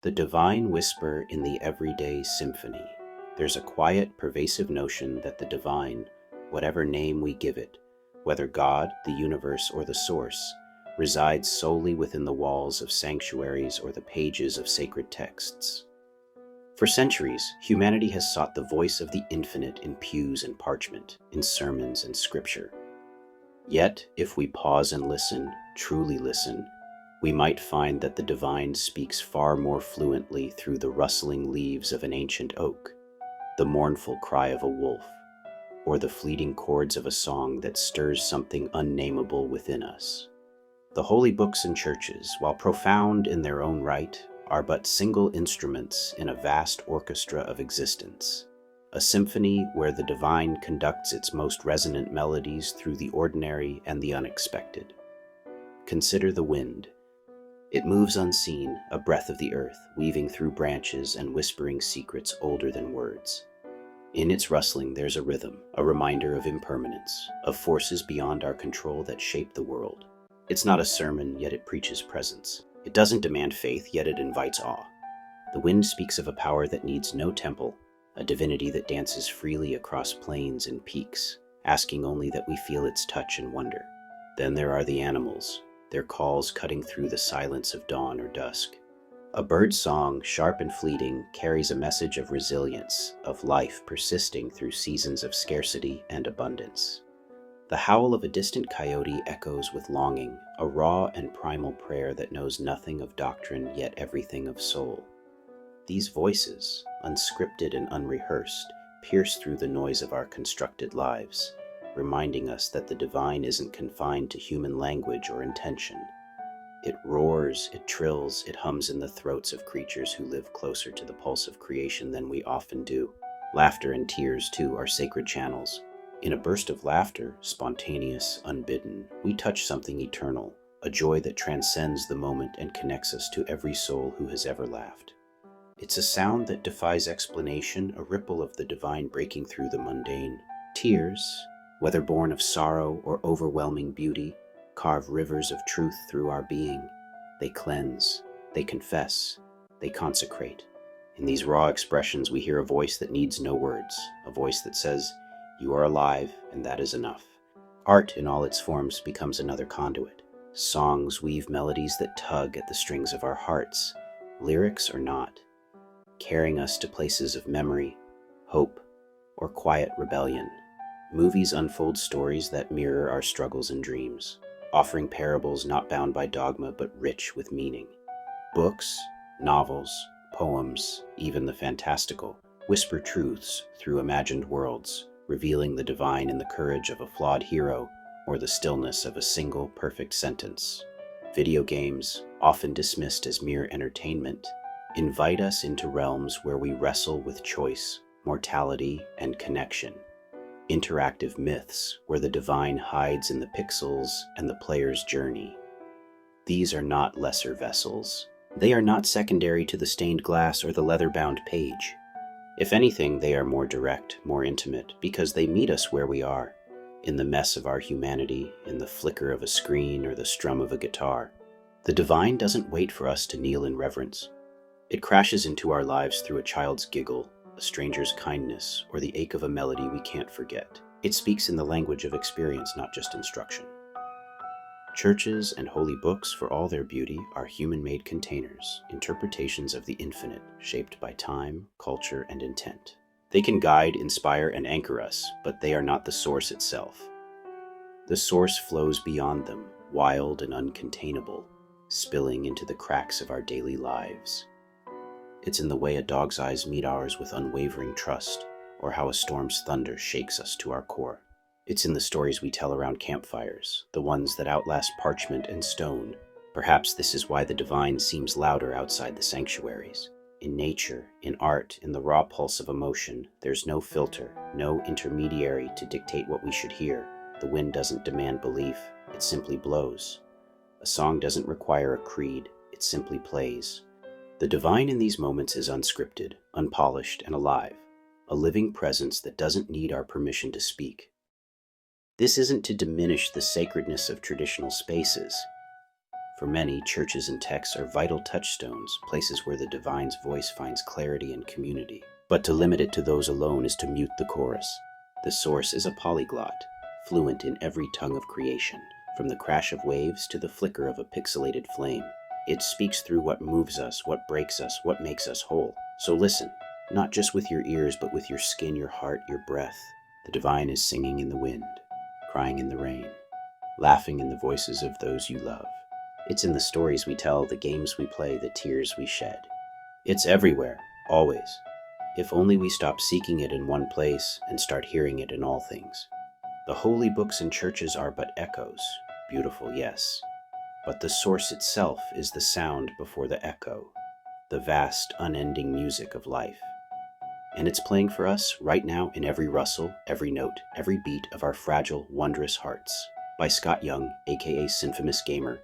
The divine whisper in the everyday symphony. There's a quiet, pervasive notion that the divine, whatever name we give it, whether God, the universe, or the source, resides solely within the walls of sanctuaries or the pages of sacred texts. For centuries, humanity has sought the voice of the infinite in pews and parchment, in sermons and scripture. Yet, if we pause and listen, truly listen, we might find that the divine speaks far more fluently through the rustling leaves of an ancient oak, the mournful cry of a wolf, or the fleeting chords of a song that stirs something unnameable within us. The holy books and churches, while profound in their own right, are but single instruments in a vast orchestra of existence, a symphony where the divine conducts its most resonant melodies through the ordinary and the unexpected. Consider the wind. It moves unseen, a breath of the earth, weaving through branches and whispering secrets older than words. In its rustling there's a rhythm, a reminder of impermanence, of forces beyond our control that shape the world. It's not a sermon, yet it preaches presence. It doesn't demand faith, yet it invites awe. The wind speaks of a power that needs no temple, a divinity that dances freely across plains and peaks, asking only that we feel its touch and wonder. Then there are the animals, their calls cutting through the silence of dawn or dusk. A bird's song, sharp and fleeting, carries a message of resilience, of life persisting through seasons of scarcity and abundance. The howl of a distant coyote echoes with longing, a raw and primal prayer that knows nothing of doctrine yet everything of soul. These voices, unscripted and unrehearsed, pierce through the noise of our constructed lives, reminding us that the divine isn't confined to human language or intention. It roars, it trills, it hums in the throats of creatures who live closer to the pulse of creation than we often do. Laughter and tears, too, are sacred channels. In a burst of laughter, spontaneous, unbidden, we touch something eternal, a joy that transcends the moment and connects us to every soul who has ever laughed. It's a sound that defies explanation, a ripple of the divine breaking through the mundane. Tears, whether born of sorrow or overwhelming beauty, carve rivers of truth through our being. They cleanse, they confess, they consecrate. In these raw expressions we hear a voice that needs no words, a voice that says, "You are alive, and that is enough." Art in all its forms becomes another conduit. Songs weave melodies that tug at the strings of our hearts, lyrics or not, carrying us to places of memory, hope, or quiet rebellion. Movies unfold stories that mirror our struggles and dreams, offering parables not bound by dogma but rich with meaning. Books, novels, poems, even the fantastical, whisper truths through imagined worlds, revealing the divine in the courage of a flawed hero or the stillness of a single perfect sentence. Video games, often dismissed as mere entertainment, invite us into realms where we wrestle with choice, mortality, and connection. Interactive myths where the divine hides in the pixels and the player's journey. These are not lesser vessels. They are not secondary to the stained glass or the leather-bound page. If anything, they are more direct, more intimate, because they meet us where we are, in the mess of our humanity, in the flicker of a screen or the strum of a guitar. The divine doesn't wait for us to kneel in reverence. It crashes into our lives through a child's giggle, a stranger's kindness, or the ache of a melody we can't forget. It speaks in the language of experience, not just instruction. Churches and holy books, for all their beauty, are human-made containers, interpretations of the infinite, shaped by time, culture, and intent. They can guide, inspire, and anchor us, but they are not the source itself. The source flows beyond them, wild and uncontainable, spilling into the cracks of our daily lives. It's in the way a dog's eyes meet ours with unwavering trust, or how a storm's thunder shakes us to our core. It's in the stories we tell around campfires, the ones that outlast parchment and stone. Perhaps this is why the divine seems louder outside the sanctuaries. In nature, in art, in the raw pulse of emotion, there's no filter, no intermediary to dictate what we should hear. The wind doesn't demand belief, it simply blows. A song doesn't require a creed, it simply plays. The divine in these moments is unscripted, unpolished, and alive, a living presence that doesn't need our permission to speak. This isn't to diminish the sacredness of traditional spaces. For many, churches and texts are vital touchstones, places where the divine's voice finds clarity and community. But to limit it to those alone is to mute the chorus. The source is a polyglot, fluent in every tongue of creation, from the crash of waves to the flicker of a pixelated flame. It speaks through what moves us, what breaks us, what makes us whole. So listen, not just with your ears, but with your skin, your heart, your breath. The divine is singing in the wind, crying in the rain, laughing in the voices of those you love. It's in the stories we tell, the games we play, the tears we shed. It's everywhere, always. If only we stop seeking it in one place and start hearing it in all things. The holy books and churches are but echoes, beautiful, yes. But the source itself is the sound before the echo, the vast, unending music of life. And it's playing for us right now in every rustle, every note, every beat of our fragile, wondrous hearts. By Scott Young, aka Synfamous Gamer,